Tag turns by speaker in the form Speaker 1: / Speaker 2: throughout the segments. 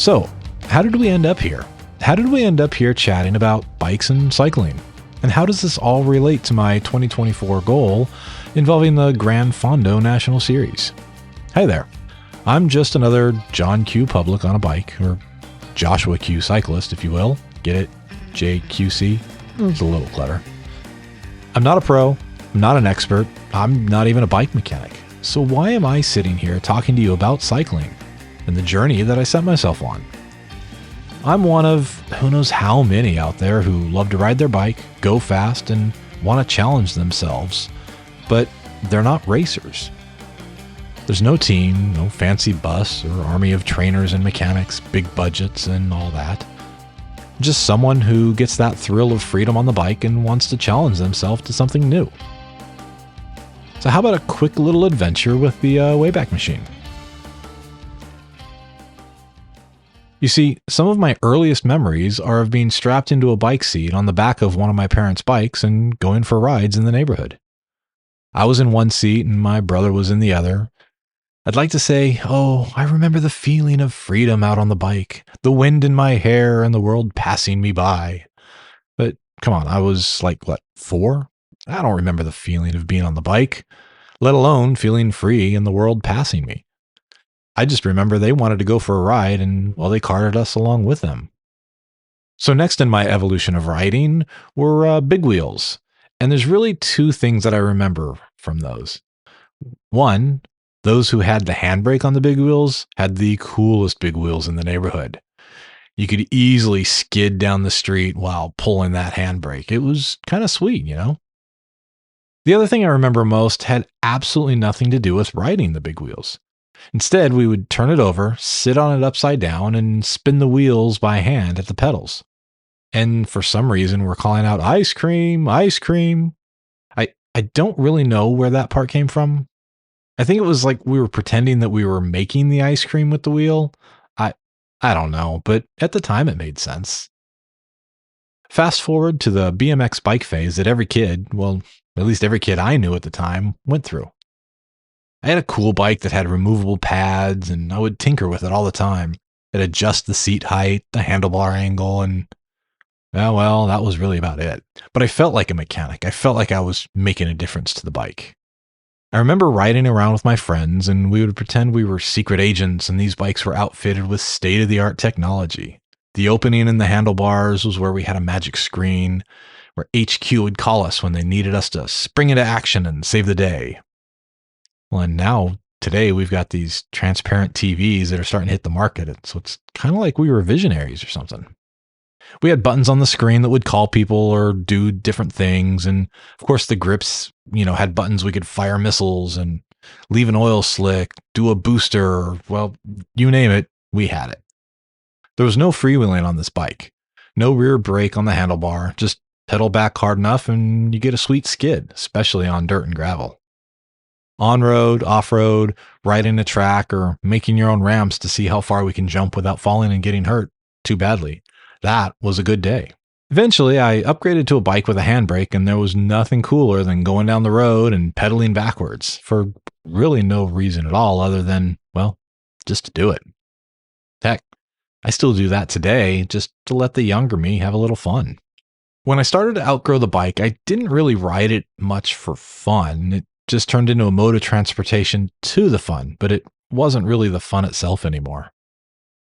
Speaker 1: So, how did we end up here? How did we end up here chatting about bikes and cycling? And how does this all relate to my 2024 goal involving the Gran Fondo National Series? Hey there. I'm just another John Q. Public on a bike, or Joshua Q. Cyclist, if you will. Get it? JQC? It's a little clutter. I'm not a pro. I'm not an expert. I'm not even a bike mechanic. So why am I sitting here talking to you about cycling and the journey that I set myself on? I'm one of who knows how many out there who love to ride their bike, go fast, and want to challenge themselves, but they're not racers. There's no team, no fancy bus or army of trainers and mechanics, big budgets and all that. Just someone who gets that thrill of freedom on the bike and wants to challenge themselves to something new. So how about a quick little adventure with the Wayback Machine? You see, some of my earliest memories are of being strapped into a bike seat on the back of one of my parents' bikes and going for rides in the neighborhood. I was in one seat and my brother was in the other. I'd like to say, oh, I remember the feeling of freedom out on the bike, the wind in my hair and the world passing me by. But come on, I was like, 4? I don't remember the feeling of being on the bike, let alone feeling free and the world passing me. I just remember they wanted to go for a ride and, well, they carted us along with them. So next in my evolution of riding were big wheels. And there's really two things that I remember from those. One, those who had the handbrake on the big wheels had the coolest big wheels in the neighborhood. You could easily skid down the street while pulling that handbrake. It was kind of sweet, you know? The other thing I remember most had absolutely nothing to do with riding the big wheels. Instead, we would turn it over, sit on it upside down, and spin the wheels by hand at the pedals. And for some reason, we're calling out ice cream, ice cream. I don't really know where that part came from. I think it was like we were pretending that we were making the ice cream with the wheel. I don't know, but at the time it made sense. Fast forward to the BMX bike phase that every kid, well, at least every kid I knew at the time, went through. I had a cool bike that had removable pads, and I would tinker with it all the time. I'd adjust the seat height, the handlebar angle, and well, that was really about it. But I felt like a mechanic. I felt like I was making a difference to the bike. I remember riding around with my friends, and we would pretend we were secret agents, and these bikes were outfitted with state-of-the-art technology. The opening in the handlebars was where we had a magic screen, where HQ would call us when they needed us to spring into action and save the day. Well, and now, today, we've got these transparent TVs that are starting to hit the market, so it's kind of like we were visionaries or something. We had buttons on the screen that would call people or do different things, and of course the grips, had buttons we could fire missiles and leave an oil slick, do a booster, well, you name it, we had it. There was no freewheeling on this bike, no rear brake on the handlebar, just pedal back hard enough and you get a sweet skid, especially on dirt and gravel. On-road, off-road, riding a track, or making your own ramps to see how far we can jump without falling and getting hurt too badly. That was a good day. Eventually, I upgraded to a bike with a handbrake, and there was nothing cooler than going down the road and pedaling backwards for really no reason at all other than, well, just to do it. Heck, I still do that today just to let the younger me have a little fun. When I started to outgrow the bike, I didn't really ride it much for fun. It just turned into a mode of transportation to the fun, but it wasn't really the fun itself anymore.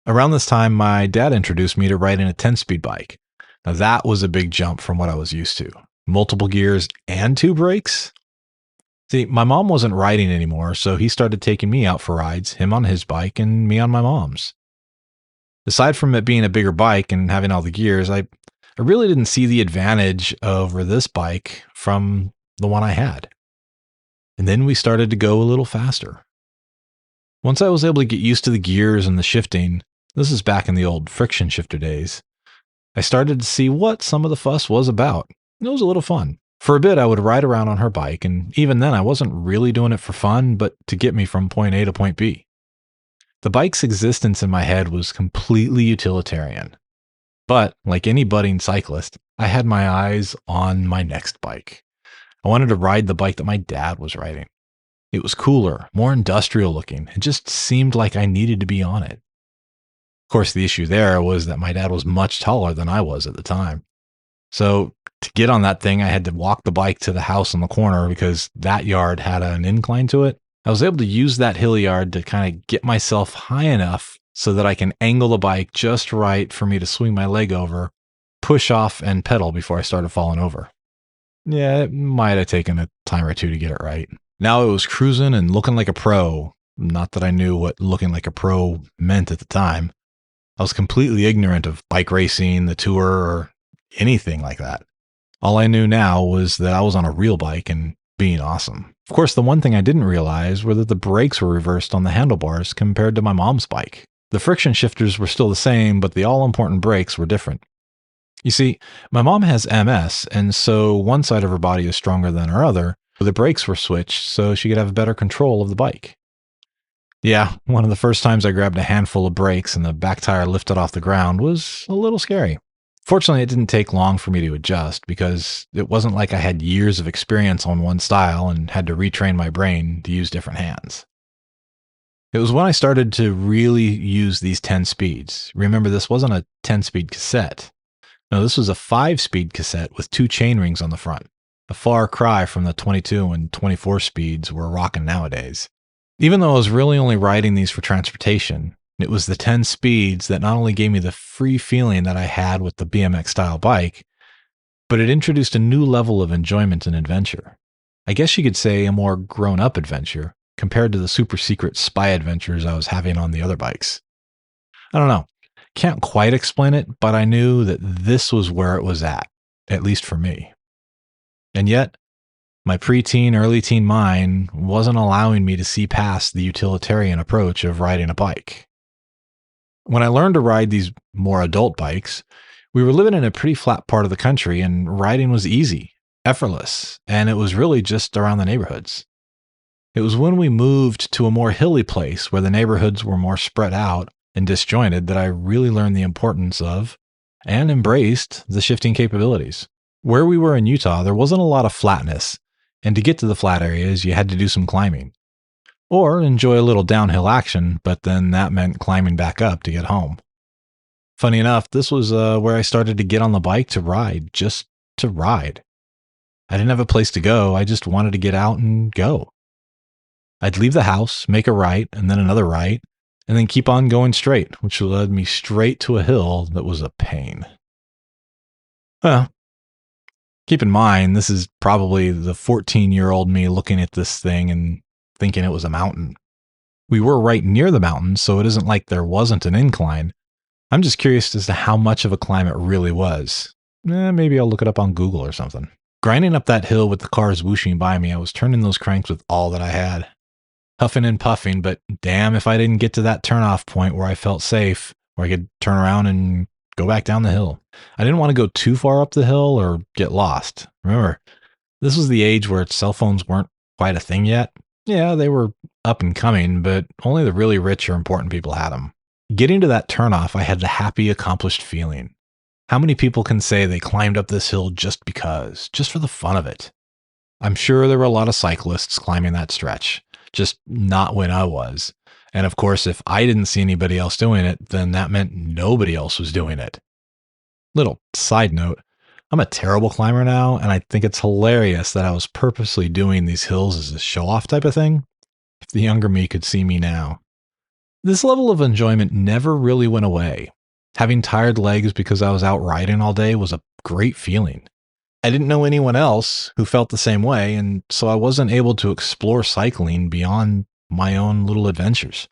Speaker 1: Around this time, my dad introduced me to riding a 10-speed bike. Now that was a big jump from what I was used to. Multiple gears and 2 brakes? See, my mom wasn't riding anymore, so he started taking me out for rides, him on his bike and me on my mom's. Aside from it being a bigger bike and having all the gears, I really didn't see the advantage over this bike from the one I had. And then we started to go a little faster. Once I was able to get used to the gears and the shifting, this is back in the old friction shifter days, I started to see what some of the fuss was about. It was a little fun. For a bit, I would ride around on her bike, and even then I wasn't really doing it for fun, but to get me from point A to point B. The bike's existence in my head was completely utilitarian. But, like any budding cyclist, I had my eyes on my next bike. I wanted to ride the bike that my dad was riding. It was cooler, more industrial looking. It just seemed like I needed to be on it. Of course, the issue there was that my dad was much taller than I was at the time. So to get on that thing, I had to walk the bike to the house on the corner because that yard had an incline to it. I was able to use that hill yard to kind of get myself high enough so that I can angle the bike just right for me to swing my leg over, push off, and pedal before I started falling over. Yeah, it might have taken a time or two to get it right. Now it was cruising and looking like a pro. Not that I knew what looking like a pro meant at the time. I was completely ignorant of bike racing, the tour, or anything like that. All I knew now was that I was on a real bike and being awesome. Of course, the one thing I didn't realize were that the brakes were reversed on the handlebars compared to my mom's bike. The friction shifters were still the same, but the all-important brakes were different. You see, my mom has MS, and so one side of her body is stronger than her other, but the brakes were switched so she could have better control of the bike. Yeah, one of the first times I grabbed a handful of brakes and the back tire lifted off the ground was a little scary. Fortunately, it didn't take long for me to adjust because it wasn't like I had years of experience on one style and had to retrain my brain to use different hands. It was when I started to really use these 10 speeds. Remember, this wasn't a 10-speed cassette. No, this was a 5-speed cassette with 2 chain rings on the front. A far cry from the 22 and 24 speeds we're rocking nowadays. Even though I was really only riding these for transportation, it was the 10 speeds that not only gave me the free feeling that I had with the BMX style bike, but it introduced a new level of enjoyment and adventure. I guess you could say a more grown-up adventure compared to the super secret spy adventures I was having on the other bikes. I don't know. Can't quite explain it, but I knew that this was where it was at least for me. And yet, my preteen, early teen mind wasn't allowing me to see past the utilitarian approach of riding a bike. When I learned to ride these more adult bikes, we were living in a pretty flat part of the country and riding was easy, effortless, and it was really just around the neighborhoods. It was when we moved to a more hilly place where the neighborhoods were more spread out and disjointed that I really learned the importance of and embraced the shifting capabilities. Where we were in Utah, there wasn't a lot of flatness, and to get to the flat areas, you had to do some climbing. Or enjoy a little downhill action, but then that meant climbing back up to get home. Funny enough, this was where I started to get on the bike to ride, just to ride. I didn't have a place to go, I just wanted to get out and go. I'd leave the house, make a right, and then another right, and then keep on going straight, which led me straight to a hill that was a pain. Well, keep in mind, this is probably the 14-year-old me looking at this thing and thinking it was a mountain. We were right near the mountain, so it isn't like there wasn't an incline. I'm just curious as to how much of a climb it really was. Maybe I'll look it up on Google or something. Grinding up that hill with the cars whooshing by me, I was turning those cranks with all that I had. Huffing and puffing, but damn if I didn't get to that turnoff point where I felt safe, where I could turn around and go back down the hill. I didn't want to go too far up the hill or get lost. Remember, this was the age where cell phones weren't quite a thing yet. Yeah, they were up and coming, but only the really rich or important people had them. Getting to that turnoff, I had the happy, accomplished feeling. How many people can say they climbed up this hill just because, just for the fun of it? I'm sure there were a lot of cyclists climbing that stretch, just not when I was. And of course, if I didn't see anybody else doing it, then that meant nobody else was doing it. Little side note, I'm a terrible climber now, and I think it's hilarious that I was purposely doing these hills as a show-off type of thing. If the younger me could see me now. This level of enjoyment never really went away. Having tired legs because I was out riding all day was a great feeling. I didn't know anyone else who felt the same way, and so I wasn't able to explore cycling beyond my own little adventures.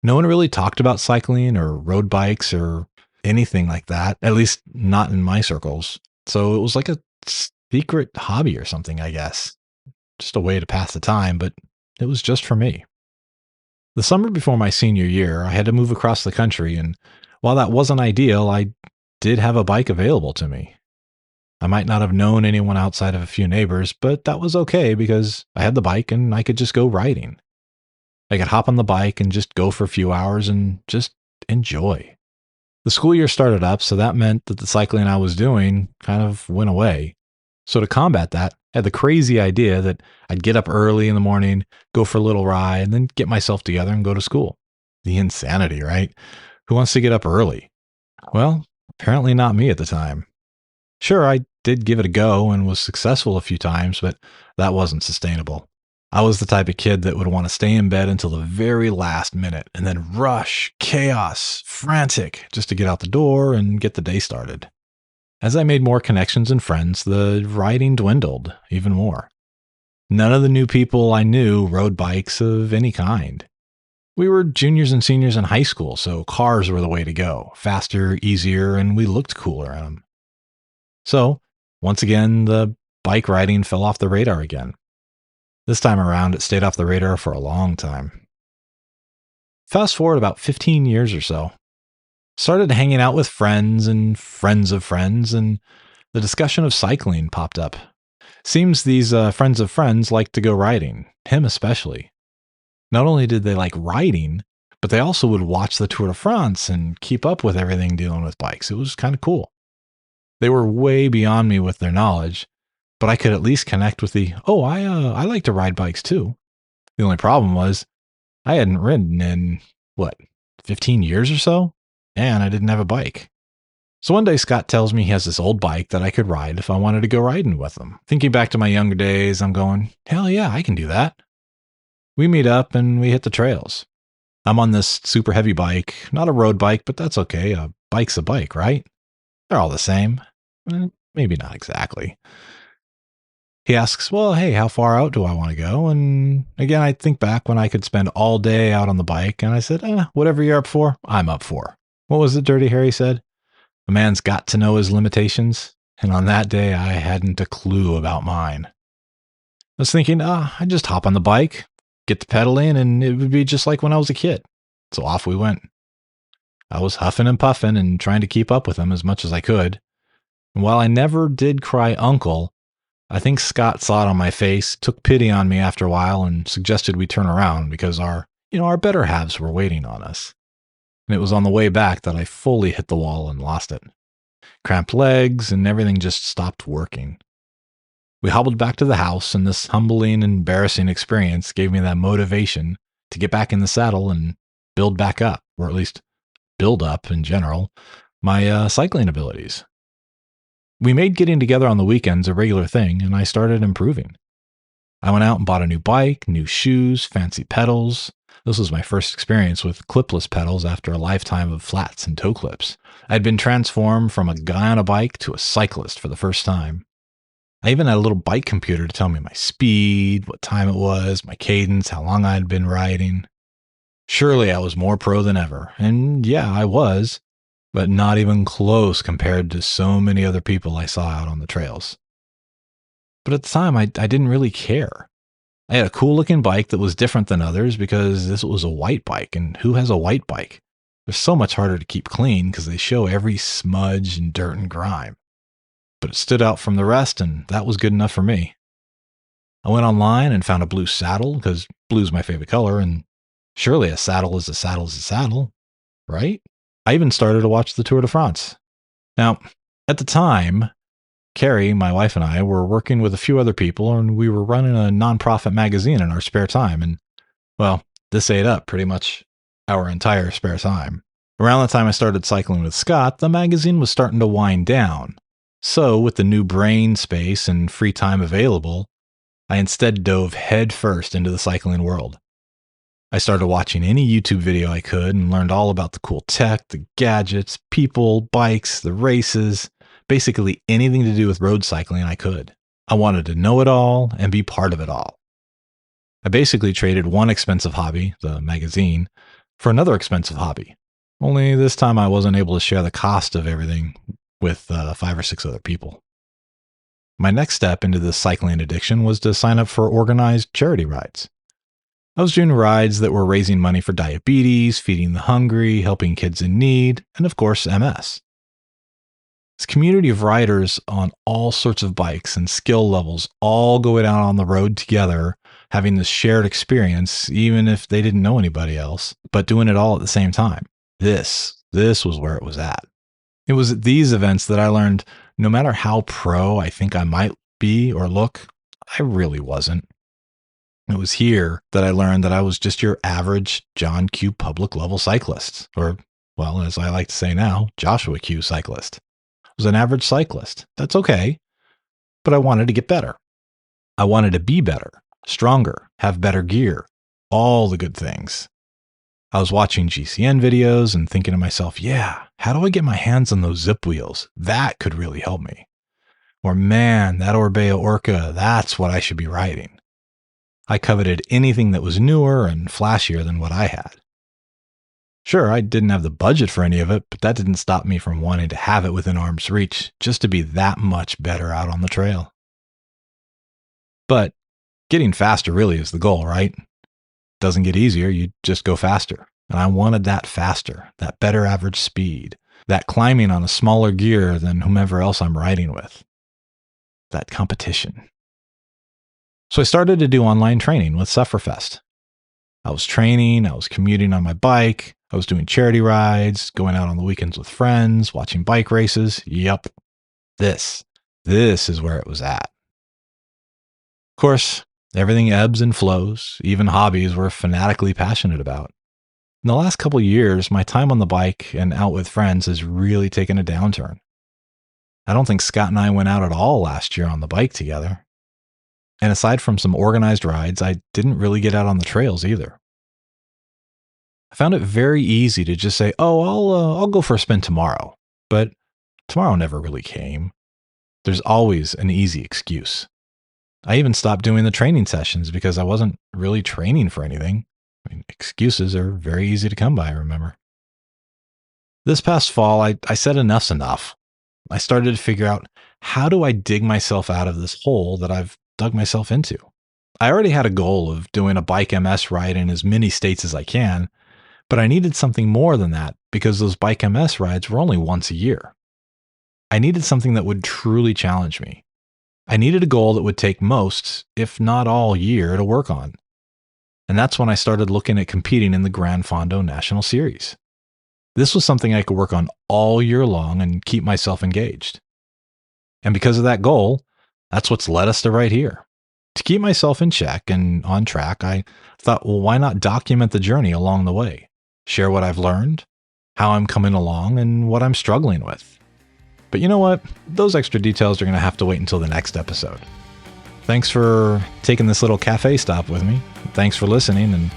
Speaker 1: No one really talked about cycling or road bikes or anything like that, at least not in my circles. So it was like a secret hobby or something, I guess. Just a way to pass the time, but it was just for me. The summer before my senior year, I had to move across the country, and while that wasn't ideal, I did have a bike available to me. I might not have known anyone outside of a few neighbors, but that was okay because I had the bike and I could just go riding. I could hop on the bike and just go for a few hours and just enjoy. The school year started up, so that meant that the cycling I was doing kind of went away. So to combat that, I had the crazy idea that I'd get up early in the morning, go for a little ride, and then get myself together and go to school. The insanity, right? Who wants to get up early? Well, apparently not me at the time. Sure, I did give it a go and was successful a few times, but that wasn't sustainable. I was the type of kid that would want to stay in bed until the very last minute and then rush, chaos, frantic, just to get out the door and get the day started. As I made more connections and friends, the riding dwindled even more. None of the new people I knew rode bikes of any kind. We were juniors and seniors in high school, so cars were the way to go. Faster, easier, and we looked cooler in them. So, once again, the bike riding fell off the radar again. This time around, it stayed off the radar for a long time. Fast forward about 15 years or so. Started hanging out with friends and friends of friends, and the discussion of cycling popped up. Seems these friends of friends like to go riding, him especially. Not only did they like riding, but they also would watch the Tour de France and keep up with everything dealing with bikes. It was kind of cool. They were way beyond me with their knowledge, but I could at least connect with I like to ride bikes too. The only problem was I hadn't ridden in, 15 years or so? And I didn't have a bike. So one day Scott tells me he has this old bike that I could ride if I wanted to go riding with him. Thinking back to my younger days, I'm going, hell yeah, I can do that. We meet up and we hit the trails. I'm on this super heavy bike, not a road bike, but that's okay. A bike's a bike, right? They're all the same. Maybe not exactly. He asks, well, hey, how far out do I want to go? And again, I think back when I could spend all day out on the bike, and I said, whatever you're up for, I'm up for. What was it Dirty Harry said? A man's got to know his limitations, and on that day, I hadn't a clue about mine. I was thinking, I'd just hop on the bike, get to pedaling, and it would be just like when I was a kid. So off we went. I was huffing and puffing and trying to keep up with him as much as I could. And while I never did cry uncle, I think Scott saw it on my face, took pity on me after a while, and suggested we turn around because our better halves were waiting on us. And it was on the way back that I fully hit the wall and lost it. Cramped legs and everything just stopped working. We hobbled back to the house, and this humbling, embarrassing experience gave me that motivation to get back in the saddle and build back up, or at least build up in general, my cycling abilities. We made getting together on the weekends a regular thing, and I started improving. I went out and bought a new bike, new shoes, fancy pedals. This was my first experience with clipless pedals after a lifetime of flats and toe clips. I'd been transformed from a guy on a bike to a cyclist for the first time. I even had a little bike computer to tell me my speed, what time it was, my cadence, how long I'd been riding. Surely I was more pro than ever, and yeah, I was, but not even close compared to so many other people I saw out on the trails. But at the time, I didn't really care. I had a cool looking bike that was different than others because this was a white bike, and who has a white bike? They're so much harder to keep clean because they show every smudge and dirt and grime. But it stood out from the rest, and that was good enough for me. I went online and found a blue saddle because blue's my favorite color, and surely a saddle is a saddle is a saddle, right? I even started to watch the Tour de France. Now, at the time, Carrie, my wife, and I were working with a few other people, and we were running a nonprofit magazine in our spare time. And, well, this ate up pretty much our entire spare time. Around the time I started cycling with Scott, the magazine was starting to wind down. So, with the new brain space and free time available, I instead dove headfirst into the cycling world. I started watching any YouTube video I could and learned all about the cool tech, the gadgets, people, bikes, the races, basically anything to do with road cycling I could. I wanted to know it all and be part of it all. I basically traded one expensive hobby, the magazine, for another expensive hobby. Only this time I wasn't able to share the cost of everything with 5 or 6 other people. My next step into this cycling addiction was to sign up for organized charity rides. I was doing rides that were raising money for diabetes, feeding the hungry, helping kids in need, and of course, MS. This community of riders on all sorts of bikes and skill levels all going out on the road together, having this shared experience, even if they didn't know anybody else, but doing it all at the same time. This was where it was at. It was at these events that I learned no matter how pro I think I might be or look, I really wasn't. It was here that I learned that I was just your average John Q. public level cyclist, or well, as I like to say now, Joshua Q cyclist. I was an average cyclist. That's okay, but I wanted to get better. I wanted to be better, stronger, have better gear, all the good things. I was watching GCN videos and thinking to myself, yeah, how do I get my hands on those zip wheels? That could really help me. Or man, that Orbea Orca, that's what I should be riding. I coveted anything that was newer and flashier than what I had. Sure, I didn't have the budget for any of it, but that didn't stop me from wanting to have it within arm's reach just to be that much better out on the trail. But getting faster really is the goal, right? Doesn't get easier, you just go faster. And I wanted that faster, that better average speed, that climbing on a smaller gear than whomever else I'm riding with. That competition. So I started to do online training with Sufferfest. I was training, I was commuting on my bike, I was doing charity rides, going out on the weekends with friends, watching bike races. Yep. This is where it was at. Of course, everything ebbs and flows, even hobbies we're fanatically passionate about. In the last couple of years, my time on the bike and out with friends has really taken a downturn. I don't think Scott and I went out at all last year on the bike together. And aside from some organized rides, I didn't really get out on the trails either. I found it very easy to just say, oh, I'll go for a spin tomorrow. But tomorrow never really came. There's always an easy excuse. I even stopped doing the training sessions because I wasn't really training for anything. I mean, excuses are very easy to come by, remember. This past fall, I said enough's enough. I started to figure out, how do I dig myself out of this hole that I've dug myself into? I already had a goal of doing a bike MS ride in as many states as I can, but I needed something more than that because those bike MS rides were only once a year. I needed something that would truly challenge me. I needed a goal that would take most, if not all year, to work on. And that's when I started looking at competing in the Gran Fondo National Series. This was something I could work on all year long and keep myself engaged. And because of that goal, that's what's led us to right here. To keep myself in check and on track, I thought, well, why not document the journey along the way? Share what I've learned, how I'm coming along, and what I'm struggling with. But you know what? Those extra details are going to have to wait until the next episode. Thanks for taking this little cafe stop with me. Thanks for listening, and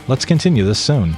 Speaker 1: let's continue this soon.